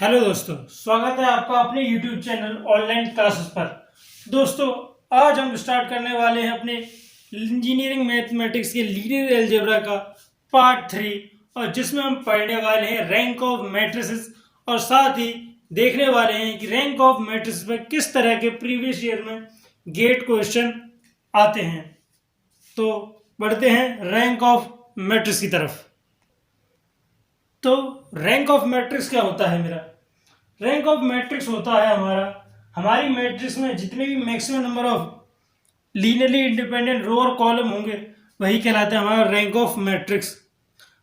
Hello दोस्तों, स्वागत है आपका अपने YouTube चैनल ऑनलाइन क्लासेस पर। दोस्तों, आज हम स्टार्ट करने वाले हैं अपने इंजीनियरिंग मैथमेटिक्स के लीनियर अलजेब्रा का पार्ट 3, और जिसमें हम पढ़ने वाले हैं रैंक ऑफ मैट्रिसेस, और साथ ही देखने वाले हैं कि रैंक ऑफ मैट्रिसेस में किस तरह के प्रीवियस ईयर में गेट क्वेश्चन आते हैं। तो बढ़ते हैं रैंक ऑफ मैट्रिक्स की तरफ। तो रैंक ऑफ मैट्रिक्स क्या होता है? मेरा रैंक ऑफ मैट्रिक्स होता है हमारी मैट्रिक्स में जितने भी maximum number of linearly independent row और कॉलम होंगे वही कहलाता है हमारा रैंक ऑफ मैट्रिक्स।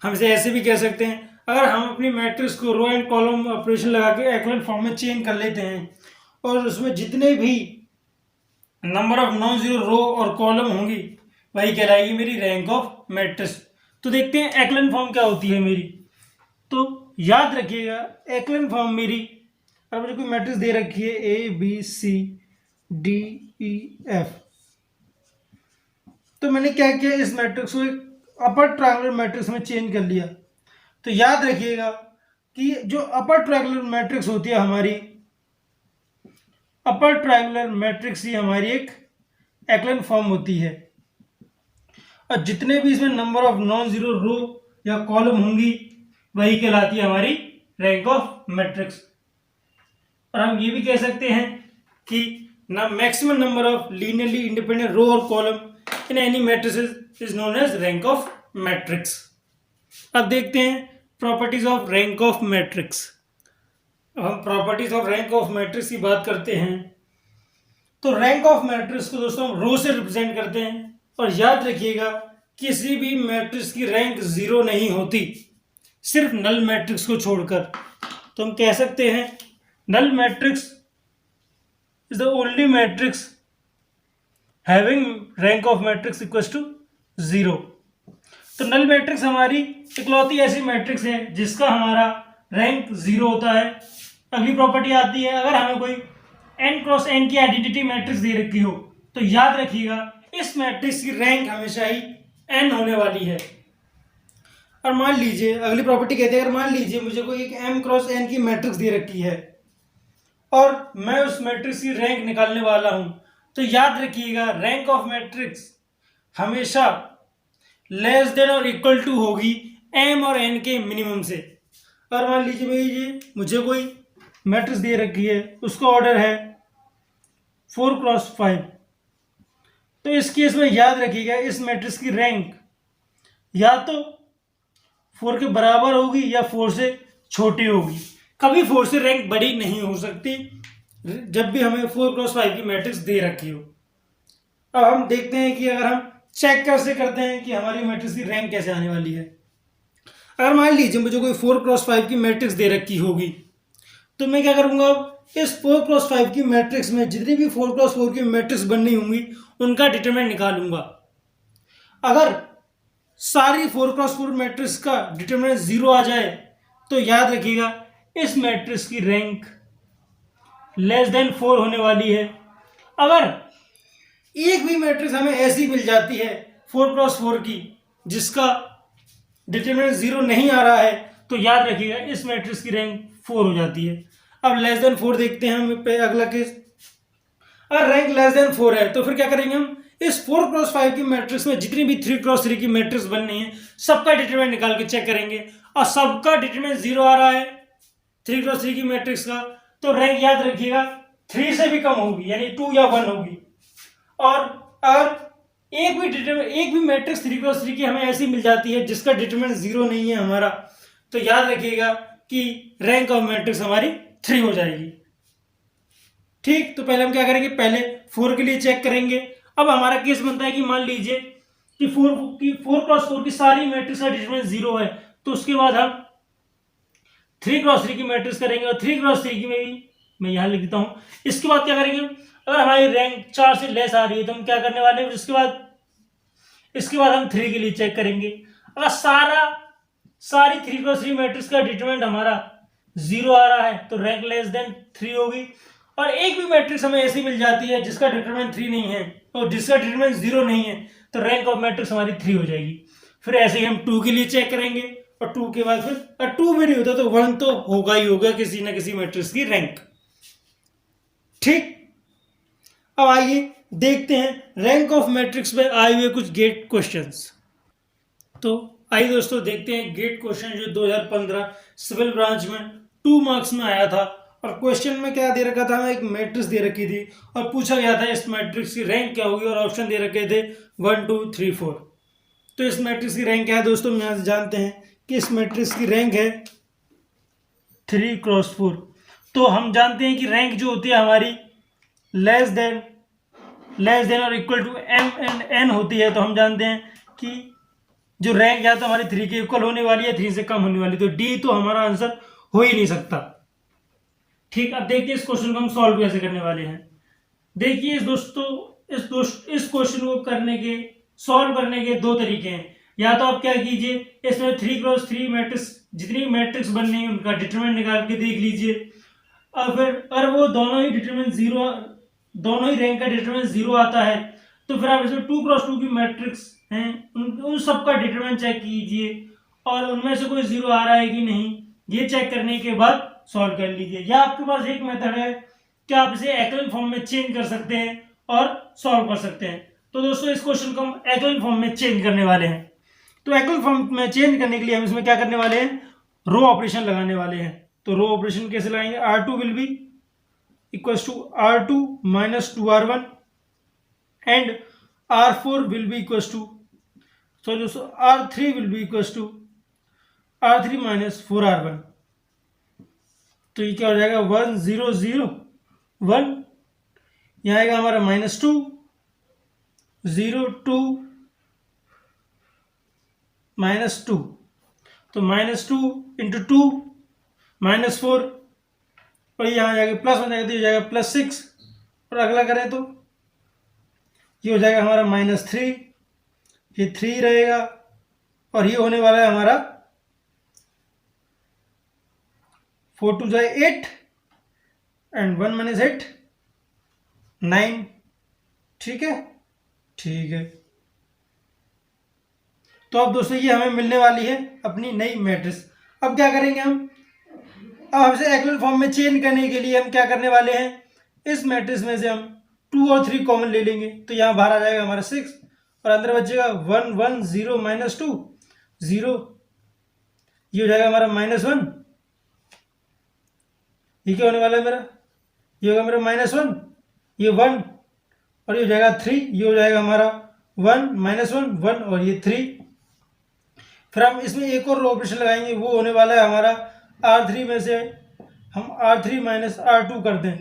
हम इसे ऐसे भी कह सकते हैं, अगर हम अपनी मैट्रिक्स को रो एंड कॉलम ऑपरेशन लगा के एक्वेंट फॉर्म में चेंज कर लेते हैं और उसमें जितने भी नंबर ऑफ नॉन जीरो रो और कॉलम होंगी वही कहलाएगी मेरी रैंक ऑफ मैट्रिक्स। तो देखते हैं एक्वेंट फॉर्म क्या होती है मेरी। तो याद रखिएगा, एक्वेंट फॉर्म मेरी, अब मुझे कोई मैट्रिक्स दे रखी है A B C D E F, तो मैंने क्या किया, इस मैट्रिक्स को एक अपर ट्रायंगुलर मैट्रिक्स में चेंज कर लिया। तो याद रखिएगा कि जो अपर ट्रायंगुलर मैट्रिक्स होती है हमारी, अपर ट्रायंगुलर मैट्रिक्स ही हमारी एक एक्वेंट फॉर्म होती है, और जितने भी इसमें नंबर ऑफ नॉन जीरो रो या कॉलम होंगी वही कहलाती है हमारी रैंक ऑफ मैट्रिक्स। और हम ये भी कह सकते हैं कि ना maximum number of linearly independent row और column in any matrix is known as rank of matrix. अब देखते हैं properties of rank of matrix. अब हम properties of rank of matrix की बात करते हैं। तो रैंक ऑफ मैट्रिक्स को दोस्तों हम रो से रिप्रेजेंट करते हैं, और याद रखिएगा किसी भी मैट्रिक्स की रैंक जीरो नहीं होती, सिर्फ नल मैट्रिक्स को छोड़कर। तो हम कह सकते हैं null matrix is the only matrix having rank of matrix equal to zero. तो नल मैट्रिक्स हमारी इकलौती ऐसी मैट्रिक्स है जिसका हमारा रैंक जीरो होता है। अगली प्रॉपर्टी आती है, अगर हमें कोई n क्रॉस n की आइडेंटिटी मैट्रिक्स दे रखी हो तो याद रखिएगा इस मैट्रिक्स की रैंक हमेशा ही n होने वाली है। और मान लीजिए अगली प्रॉपर्टी कहते हैं, अगर मान लीजिए मुझे कोई एक m क्रॉस n की मैट्रिक्स दे रखी है और मैं उस मैट्रिक्स की रैंक निकालने वाला हूं, तो याद रखिएगा रैंक ऑफ मैट्रिक्स हमेशा लेस देन और इक्वल टू होगी m और n के मिनिमम से। और मान लीजिए मुझे कोई मैट्रिक्स दे रखी है, उसका ऑर्डर है 4 क्रॉस 5, तो इस केस में याद रखिएगा इस मैट्रिक्स की रैंक या तो 4 के बराबर होगी या 4 से छोटी होगी, कभी 4 से रैंक बड़ी नहीं हो सकती जब भी हमें 4 क्रॉस 5 की मैट्रिक्स दे रखी हो। अब हम देखते हैं कि अगर हम चेक कैसे करते हैं कि हमारी मैट्रिक्स की रैंक कैसे आने वाली है। अगर मान लीजिए मुझे कोई 4 क्रॉस 5 की मैट्रिक्स दे रखी होगी, तो मैं क्या करूंगा, इस 4 क्रॉस 5 की मैट्रिक्स में जितनी भी 4 क्रॉस 4 की मैट्रिक्स बननी होंगी उनका डिटरमिनेंट निकालूंगा। अगर सारी 4 क्रॉस 4 मैट्रिक्स का डिटरमिनेंट जीरो आ जाए तो याद रखिएगा इस मैट्रिक्स की रैंक लेस देन 4 होने वाली है। अगर एक भी मैट्रिक्स हमें ऐसी मिल जाती है 4 क्रॉस 4 की जिसका डिटरमिनेंट जीरो नहीं आ रहा है, तो याद रखिएगा इस मैट्रिक्स की रैंक 4 हो जाती है। अब लेस देन 4 देखते हैं हम पे अगला केस। अगर रैंक लेस देन 4 है तो फिर क्या करेंगे, हम इस 4 क्रॉस 5 की मैट्रिक्स में जितनी भी 3 क्रॉस 3 की मैट्रिक्स बननी है सबका डिटरमिनेंट निकाल के चेक करेंगे, और सबका डिटरमिनेंट जीरो आ रहा है 3 क्रॉस 3 की मैट्रिक्स का, तो रैंक याद रखिएगा 3 से भी कम होगी, यानी 2 या 1 होगी। और अगर एक भी मैट्रिक्स 3 क्रॉस 3 की हमें ऐसी मिल जाती है जिसका डिटरमिनेंट जीरो नहीं है हमारा, तो याद रखिएगा कि रैंक ऑफ मैट्रिक्स हमारी 3 हो जाएगी। ठीक, तो पहले हम क्या करेंगे, पहले 4 के लिए चेक करेंगे। अब हमारा केस बनता है कि मान लीजिए कि 4 क्रॉस 4 की सारी मैट्रिक्स का डिटरमिनेंट जीरो है, तो उसके बाद हम 3 क्रॉस 3 की मैट्रिक्स करेंगे, और 3 क्रॉस 3 की में भी मैं यहाँ लिख देता हूँ। इसके बाद क्या करेंगे, अगर हमारी रैंक 4 से लेस आ रही है तो हम क्या करने वाले हैं, इसके बाद हम 3 के लिए चेक करेंगे। अगर सारी 3 क्रॉस 3 मैट्रिक्स का डिटरमिनेंट हमारा जीरो आ रहा है तो रैंक लेस देन 3 होगी। और एक भी मैट्रिक्स हमें ऐसी मिल जाती है जिसका डिटरमिनेंट 3 नहीं है और जिसका डिटरमिनेंट जीरो नहीं है, तो रैंक ऑफ मैट्रिक्स हमारी 3 हो जाएगी। फिर ऐसे ही हम 2 के लिए चेक करेंगे, और 2 के बाद फिर 2 भी नहीं होता तो 1 तो होगा ही होगा किसी ना किसी मैट्रिक्स की रैंक। ठीक, अब आइए देखते हैं रैंक ऑफ मैट्रिक्स में आए हुए कुछ गेट क्वेश्चंस। तो आइए दोस्तों देखते हैं गेट क्वेश्चन जो 2015 सिविल ब्रांच में 2 मार्क्स में आया था। और क्वेश्चन में क्या दे रखा था, हमें एक मैट्रिक्स दे रखी थी और पूछा गया था इस मैट्रिक्स की रैंक क्या होगी, और ऑप्शन दे रखे थे 1 2 3 4। तो इस मैट्रिक्स की रैंक क्या है दोस्तों, हम यहाँ से जानते हैं कि इस मैट्रिक्स की रैंक है 3 क्रॉस 4। तो हम जानते हैं कि रैंक जो होती है हमारी लेस देन और equal to m and n होती है। तो हम जानते हैं कि जो रैंक या तो हमारी 3 के इक्वल होने वाली है, 3 से कम होने वाली, तो डी तो हमारा आंसर हो ही नहीं सकता। ठीक, अब देखिए इस क्वेश्चन को हम सॉल्व कैसे करने वाले हैं। देखिए दोस्तों इस क्वेश्चन को सॉल्व करने के 2 तरीके हैं। या तो आप क्या कीजिए, इसमें 3 क्रॉस 3 मैट्रिक्स जितनी मैट्रिक्स बननी है उनका डिटरमिनेंट निकाल के देख लीजिए, और फिर अगर वो दोनों ही रैंक का डिटरमिनेंट 0 आता है तो फिर आप इसमें 2 क्रॉस 2 की मैट्रिक्स हैं उन सबका डिटरमिनेंट चेक कीजिए और उनमें से कोई 0 आ रहा है कि नहीं ये चेक करने के बाद सॉल्व कर लीजिए। या आपके पास एक मेथड है कि आप इसे एक्लन फॉर्म में चेंज कर सकते हैं और सॉल्व कर सकते हैं। तो दोस्तों इस क्वेश्चन को हम एक्लन फॉर्म में चेंज करने वाले हैं। तो एक्लन फॉर्म में चेंज करने के लिए हम इसमें क्या करने वाले हैं, रो ऑपरेशन लगाने वाले हैं। तो रो ऑपरेशन कैसे लगाएंगे, R2 will be equals to R2 minus 2R1 and R4 will be equals to R3 will be equals to R3 minus 4R1। तो ये क्या हो जाएगा 1 0 0 1, यहाँ आएगा हमारा -2 0 2 -2। तो -2 इंटू 2 -4 और यहाँ जाके प्लस हो जाएगा तो ये जाएगा +6 और अगला करें तो ये हो जाएगा हमारा -3, ये 3 रहेगा और ये होने वाला है हमारा 4 2 जाए 8 एंड 1 - 8 9। ठीक है, ठीक है। तो अब दोस्तों ये हमें मिलने वाली है अपनी नई मैट्रिक्स। अब क्या करेंगे हम, अब हमसे एक्लन फॉर्म में चेंज करने के लिए हम क्या करने वाले हैं, इस मैट्रिक्स में से हम 2 और 3 कॉमन ले लेंगे। तो यहाँ बाहर आ जाएगा हमारा 6 और अंदर बचेगा 1 1 0 -2 0, ये हो जाएगा हमारा -1। ये क्या होने वाला है मेरा, ये होगा मेरा -1, ये 1 और ये हो जाएगा 3, ये हो जाएगा हमारा 1 -1 1 और ये 3। फिर हम इसमें एक और ऑपरेशन लगाएंगे, वो होने वाला है हमारा R3 में से हम R3 माइनस R2 कर दें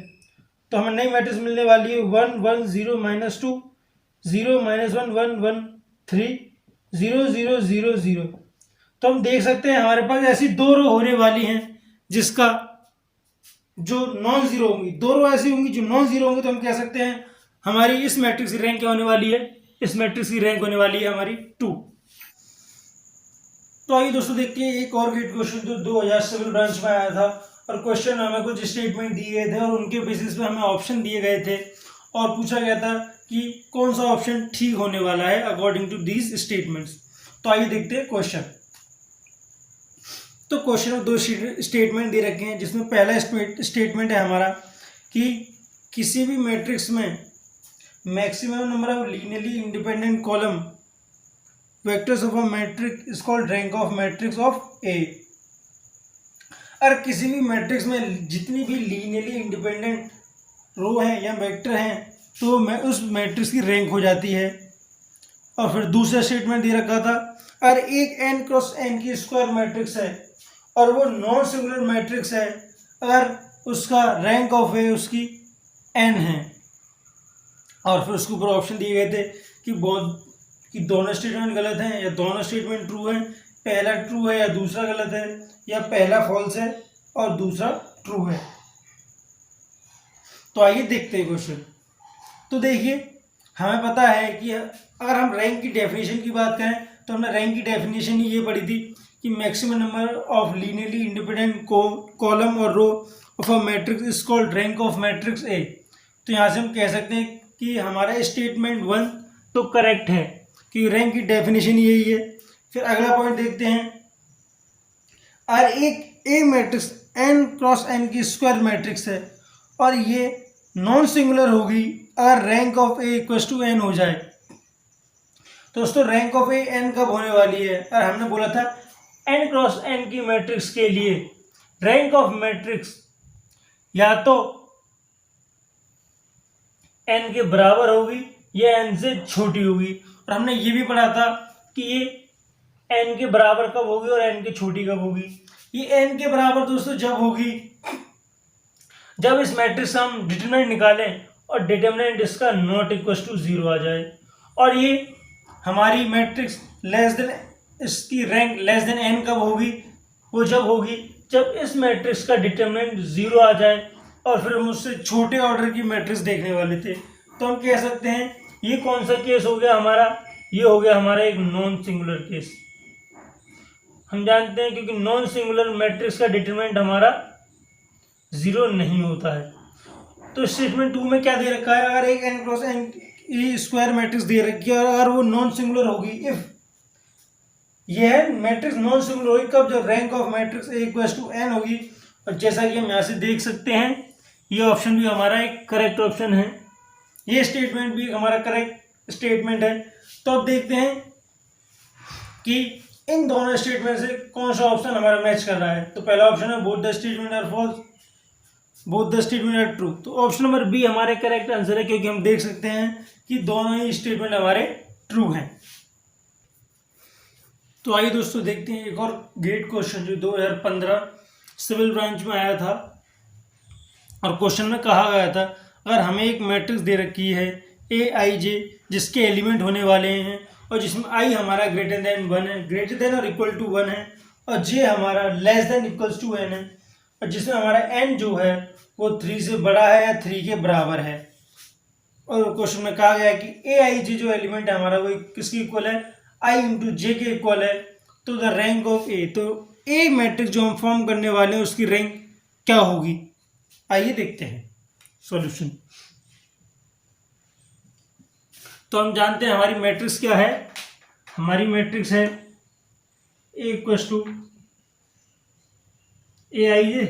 तो हमें नई मैट्रिक्स मिलने वाली है 1 1 0 -2 0 -1 1 1 3 0 0 0 0। तो हम देख सकते हैं हमारे पास ऐसी 2 रो होने वाली हैं जिसका जो नॉन जीरो होंगी, 2 रो ऐसी होंगी जो नॉन जीरो होंगी। तो हम कह सकते हैं हमारी इस मैट्रिक्स की रैंक क्या होने वाली है, इस मैट्रिक्स की रैंक होने वाली है हमारी 2। तो आइए दोस्तों देखते हैं एक और गेट क्वेश्चन जो 2000 सिविल ब्रांच में आया था और क्वेश्चन हमें कुछ स्टेटमेंट दिए गए थे और उनके बेसिस पे हमें ऑप्शन दिए गए थे और पूछा गया था कि कौन सा ऑप्शन ठीक होने वाला है अकॉर्डिंग टू दीज स्टेटमेंट्स। तो आइए देखते हैं क्वेश्चन। तो क्वेश्चन में 2 स्टेटमेंट दे रखे हैं जिसमें पहला स्टेटमेंट है हमारा कि किसी भी मैट्रिक्स में maximum number of linearly independent column vectors of a matrix is called rank of matrix of A. और किसी भी मैट्रिक्स में जितनी भी लीनियरली इंडिपेंडेंट रो हैं या वेक्टर हैं तो उस मैट्रिक्स की रैंक हो जाती है। और फिर दूसरा स्टेटमेंट दे रखा था अगर एक n क्रॉस n की स्क्वायर मैट्रिक्स है और वो नॉन सिंगुलर मैट्रिक्स है अगर उसका रैंक ऑफ ए उसकी n है। और फिर उसके ऊपर ऑप्शन दिए गए थे कि दोनों स्टेटमेंट गलत हैं या दोनों स्टेटमेंट ट्रू हैं, पहला ट्रू है या दूसरा गलत है, या पहला फॉल्स है और दूसरा ट्रू है। तो आइए देखते हैं क्वेश्चन। तो देखिए हमें पता है कि अगर हम रैंक की डेफिनेशन की बात करें तो हमने रैंक की डेफिनेशन ही ये पढ़ी थी कि maximum number of linearly independent column और row of a matrix is called rank of matrix A. तो यहाँ से हम कह सकते हैं कि हमारा स्टेटमेंट 1 तो करेक्ट है कि रैंक की डेफिनेशन यही है। फिर अगला पॉइंट देखते हैं और एक A matrix n cross n की स्क्वायर मैट्रिक्स है और ये नॉन सिंगुलर होगी अगर rank of A equal to n हो जाए। तो दोस्तों रैंक ऑफ ए n कब होने वाली है? और हमने बोला था n क्रॉस n की मैट्रिक्स के लिए रैंक ऑफ मैट्रिक्स या तो n के बराबर होगी या n से छोटी होगी। और हमने ये भी पढ़ा था कि ये n के बराबर कब होगी और n की छोटी कब होगी। ये n के बराबर दोस्तों जब होगी जब इस मैट्रिक्स का हम डिटरमिनेंट निकालें और डिटरमिनेंट इसका नॉट इक्वल टू 0 आ जाए। और ये हमारी मैट्रिक्स लेस देन, इसकी रैंक लेस देन n कब होगी? वो जब होगी जब इस मैट्रिक्स का डिटरमिनेंट 0 आ जाए। और फिर हम उससे छोटे ऑर्डर की मैट्रिक्स देखने वाले थे, तो हम कह सकते हैं ये कौन सा केस हो गया हमारा? ये हो गया हमारा एक नॉन सिंगुलर केस। हम जानते हैं क्योंकि नॉन सिंगुलर मैट्रिक्स का डिटरमिनेंट हमारा 0 नहीं होता है। तो स्टेटमेंट 2 में क्या दे रखा है? अगर एक n क्रॉस n की स्क्वायर मैट्रिक्स दे रखी है और अगर वो नॉन सिंगुलर होगी, इफ यह मैट्रिक्स नॉन सिंगुलर होगी कब? जब rank of matrix A equal to n होगी। और जैसा कि हम यहाँ से देख सकते हैं ये ऑप्शन भी हमारा एक करेक्ट ऑप्शन है, ये स्टेटमेंट भी हमारा करेक्ट स्टेटमेंट है। तो अब देखते हैं कि इन दोनों स्टेटमेंट से कौन सा ऑप्शन हमारा मैच कर रहा है। तो पहला ऑप्शन है both the statement are false, both the statement are true. तो ऑप्शन नंबर बी हमारे करेक्ट आंसर है, क्योंकि हम देख सकते हैं कि दोनों ही स्टेटमेंट हमारे ट्रू हैं। तो आइए दोस्तों देखते हैं एक और गेट क्वेश्चन जो 2015 सिविल ब्रांच में आया था। और क्वेश्चन में कहा गया था अगर हमें एक मैट्रिक्स दे रखी है ए आई जे जिसके एलिमेंट होने वाले हैं और जिसमें आई हमारा ग्रेटर देन 1 है, ग्रेटर देन और इक्वल टू 1 है, और जे हमारा less than equals to n है, और जिसमें हमारा n जो है वो 3 से बड़ा है या 3 के बराबर है। और क्वेश्चन में कहा गया है कि ए आई जे जो एलिमेंट है हमारा वो किसके इक्वल है? आई इंटू जे के इक्वल है। तो द रैंक ऑफ ए, तो ए मैट्रिक्स जो हम फॉर्म करने वाले हैं उसकी रैंक क्या होगी? आइए देखते हैं सॉल्यूशन। तो हम जानते हैं हमारी मैट्रिक्स क्या है। हमारी मैट्रिक्स है ए इक्वल टू ए आई जे।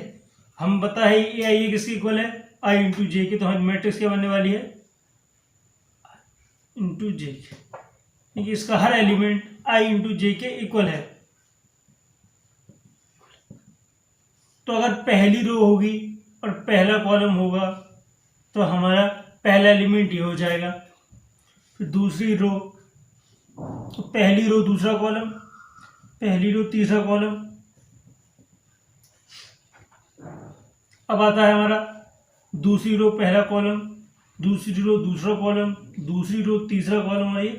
हम पता है ए आई जे किसके इक्वल है? आई इंटू जे के। तो हमारी मैट्रिक्स क्या बनने वाली है? इंटू जे, क्योंकि इसका हर एलिमेंट आई इंटू जे के इक्वल है। तो अगर पहली रो होगी और पहला कॉलम होगा तो हमारा पहला एलिमेंट ये हो जाएगा। फिर दूसरी रो, तो पहली रो दूसरा कॉलम, पहली रो तीसरा कॉलम। अब आता है हमारा दूसरी रो पहला कॉलम, दूसरी रो दूसरा कॉलम, दूसरी रो तीसरा कॉलम, और ये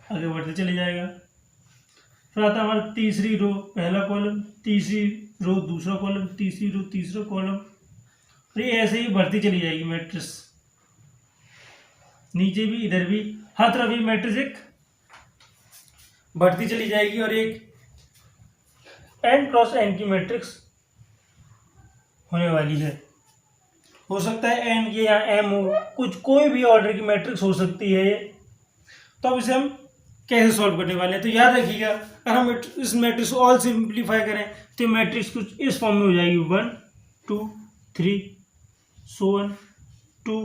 आगे बढ़ते चले जाएगा। फिर आता है हमारा तीसरी रो पहला कॉलम, तीसरी रो दूसरा कॉलम, तीसरी रो तीसरा कॉलम, और ये ऐसे ही बढ़ती चली जाएगी मैट्रिक्स। नीचे भी इधर भी हर तरफ ये मैट्रिक्स एक बढ़ती चली जाएगी और एक n क्रॉस n की मैट्रिक्स होने वाली है। हो सकता है n ये यहाँ m हो, कुछ कोई भी ऑर्डर की मैट्रिक्स हो सकती है ये। तो अब इसे हम कैसे सॉल्व करने वाले हैं? तो याद रखिएगा अगर हम इस मैट्रिक्स को ऑल सिंप्लीफाई करें तो मैट्रिक्स कुछ इस फॉर्म में हो जाएगी 1 2 3 so on 2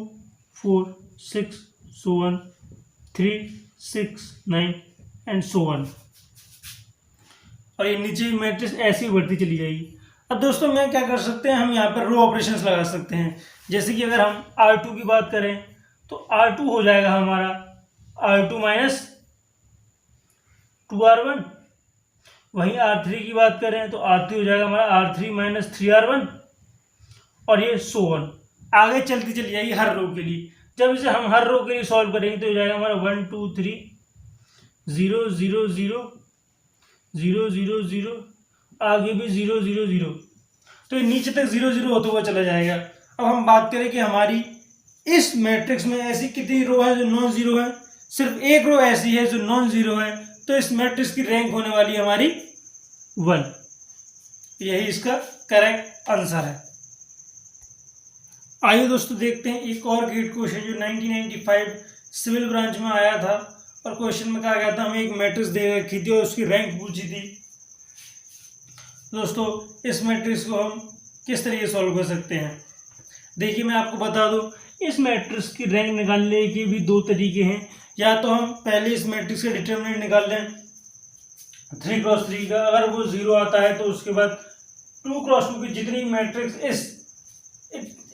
4 6 so on 3 6 9 and so on। और ये नीचे मैट्रिक्स ऐसे ही बढ़ती चली जाएगी। अब दोस्तों मैं क्या कर सकते हैं, हम यहाँ पर रो ऑपरेशंस लगा सकते हैं। जैसे कि अगर हम R2 की बात करें तो R2 हो जाएगा हमारा R2 माइनस 2R1। वहीं R3 की बात करें तो R3 हो जाएगा हमारा R3 माइनस 3R1, और ये so on आगे चलती चली जाएगी हर रो के लिए। जब इसे हम हर रो के लिए सॉल्व करेंगे तो हो जाएगा हमारा 1 2 3 0 0 0 0 0 0, आगे भी 0 0 0, तो ये नीचे तक 0 0 होता हुआ चला जाएगा। अब हम बात करें कि हमारी इस मैट्रिक्स में ऐसी कितनी रो है जो नॉन जीरो है? सिर्फ एक रो ऐसी है जो नॉन जीरो है, तो इस मैट्रिक्स की रैंक होने वाली है हमारी 1। यही इसका करेक्ट आंसर है। आइए दोस्तों देखते हैं एक और गेट क्वेश्चन जो 1995 सिविल ब्रांच में आया था। और क्वेश्चन में कहा गया था हमें एक मैट्रिक्स दे रखी थी और उसकी रैंक पूछी थी। दोस्तों इस मैट्रिक्स को हम किस तरीके से सॉल्व कर सकते हैं। देखिए मैं आपको बता दूं, इस मैट्रिक्स की रैंक निकालने के भी दो तरीके हैं। या तो हम पहले इस मैट्रिक्स का डिटरमिनेंट निकाल लें 3 क्रॉस 3 का, अगर वो 0 आता है तो उसके बाद 2 क्रॉस 2 की जितनी मैट्रिक्स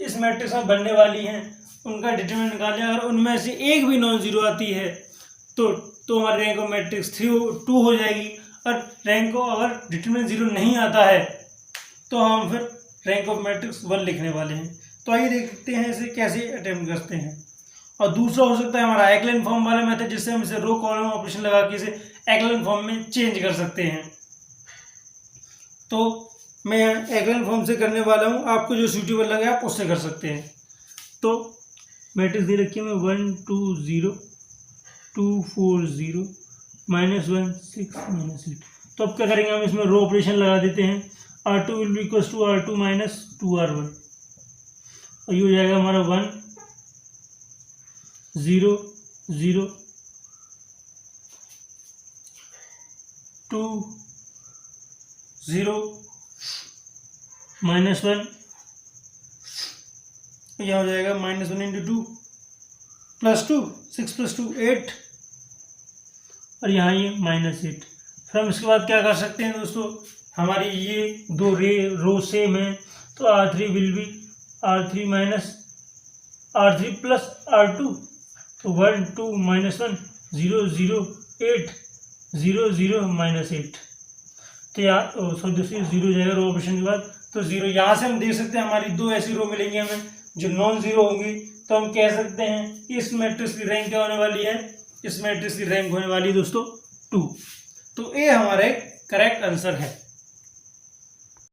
इस मैट्रिक्स में बनने वाली हैं उनका डिटरमिनेंट निकाल लें। अगर उनमें से एक भी नॉन जीरो आती है तो हमारी रैंक ऑफ मैट्रिक्स 2 हो जाएगी। और रैंक ऑफ अगर डिटरमिनेंट 0 नहीं आता है तो हम फिर रैंक ऑफ मैट्रिक्स 1 लिखने वाले हैं। तो आइए देखते हैं इसे कैसे अटेम्प्ट करते हैं। और दूसरा हो सकता है हमारा एक्लन फॉर्म वाला मेथड, जिससे हम इसे रो कॉलम ऑपरेशन लगा के इसे एक्लन फॉर्म में चेंज कर सकते हैं। तो मैं एक्लन फॉर्म से करने वाला हूँ, आपको जो सूटेबल लगे आप उससे कर सकते हैं। तो मैट्रिक्स दे रखी है मैं 1 2 0 2 4 0 -1 6 -8। तो अब क्या करेंगे, हम इसमें रो ऑपरेशन लगा देते हैं। R2 will be equals to R2 minus 2R1 और ये हो जाएगा हमारा 1 0 0 2 0 -1, यह हो जाएगा -1 इंटू 2 +2 6 + 2 8 और यहाँ ये -8। फिर हम इसके बाद क्या कर सकते हैं दोस्तों, हमारी ये दो रो सेम है तो R3 will B R3 minus R3 plus R2, तो 1 2 -1 0 0 8 0 0 -8। तो यहाँ दूसरी 0 जाएगा रो ऑपरेशन के बाद। तो 0 यहाँ से हम देख सकते हैं हमारी दो ऐसी रो मिलेंगी हमें जो नॉन जीरो होंगी। तो हम कह सकते हैं इस मैट्रिक्स की रैंक क्या होने वाली है, इस मैट्रिक्स की रैंक होने वाली है दोस्तों 2। तो ये हमारा एक करेक्ट आंसर है।